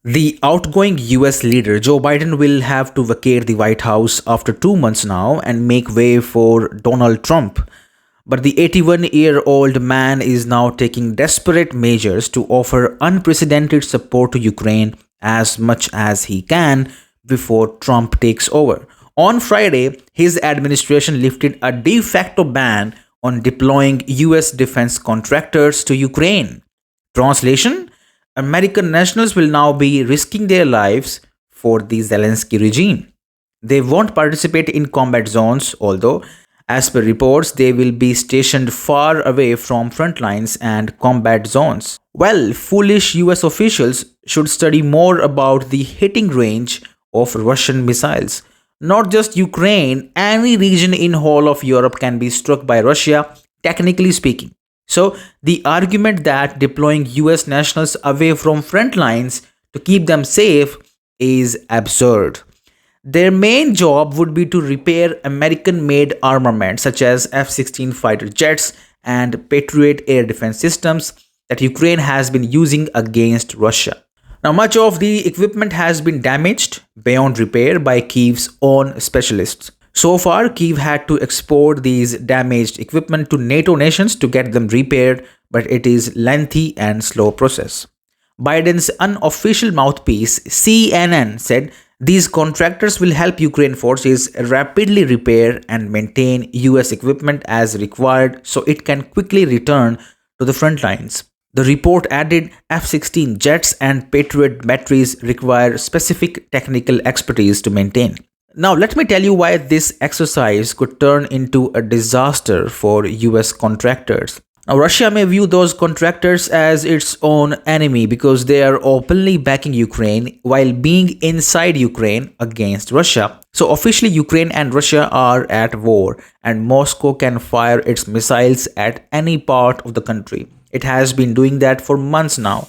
The outgoing US leader Joe Biden will have to vacate the White House after 2 months now and make way for Donald Trump. But the 81-year-old man is now taking desperate measures to offer unprecedented support to Ukraine as much as he can before Trump takes over. On Friday, his administration lifted a de facto ban on deploying US defense contractors to Ukraine. Translation: American nationals will now be risking their lives for the Zelensky regime. They won't participate in combat zones, although, as per reports, they will be stationed far away from front lines and combat zones. Well, foolish US officials should study more about the hitting range of Russian missiles. Not just Ukraine, any region in whole of Europe can be struck by Russia, technically speaking. So, the argument that deploying US nationals away from front lines to keep them safe is absurd. Their main job would be to repair American made armament such as F 16 fighter jets and Patriot air defense systems that Ukraine has been using against Russia. Now, much of the equipment has been damaged beyond repair by Kyiv's own specialists. So far, Kyiv had to export these damaged equipment to NATO nations to get them repaired, but it is lengthy and slow process. Biden's unofficial mouthpiece, CNN, said these contractors will help Ukraine forces rapidly repair and maintain US equipment as required so it can quickly return to the front lines. The report added F 16 jets and Patriot batteries require specific technical expertise to maintain. Now, let me tell you why this exercise could turn into a disaster for US contractors. Now, Russia may view those contractors as its own enemy because they are openly backing Ukraine while being inside Ukraine against Russia. So, officially, Ukraine and Russia are at war, and Moscow can fire its missiles at any part of the country. It has been doing that for months now.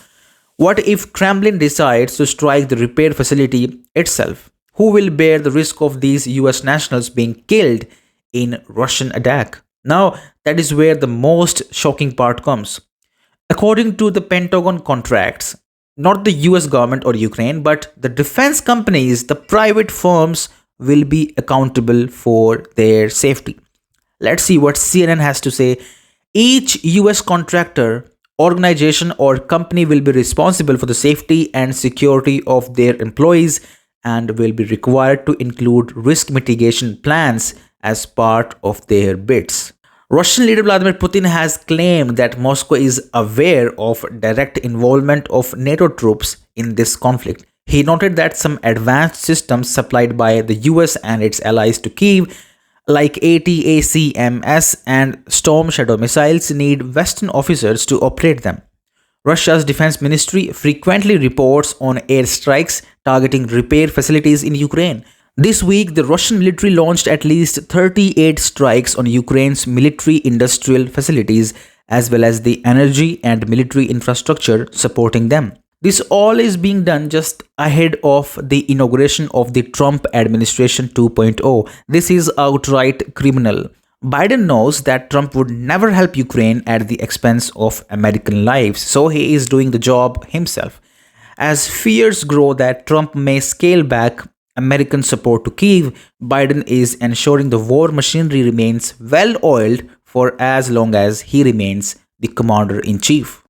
What if Kremlin decides to strike the repair facility itself? Who will bear the risk of these US nationals being killed in Russian attack? Now, that is where the most shocking part comes. According to the Pentagon contracts, not the US government or Ukraine, but the defense companies, the private firms will be accountable for their safety. Let's see what CNN has to say. Each US contractor, organization, or company will be responsible for the safety and security of their employees and will be required to include risk mitigation plans as part of their bids. Russian leader Vladimir Putin has claimed that Moscow is aware of direct involvement of NATO troops in this conflict. He noted that some advanced systems supplied by the US and its allies to Kyiv, like ATACMS and Storm Shadow missiles, need Western officers to operate them. Russia's defense ministry frequently reports on airstrikes targeting repair facilities in Ukraine. This week, the Russian military launched at least 38 strikes on Ukraine's military industrial facilities, as well as the energy and military infrastructure supporting them. This all is being done just ahead of the inauguration of the Trump administration 2.0. This is outright criminal. Biden knows that Trump would never help Ukraine at the expense of American lives, so he is doing the job himself. As fears grow that Trump may scale back American support to Kyiv, Biden is ensuring the war machinery remains well oiled for as long as he remains the commander in chief.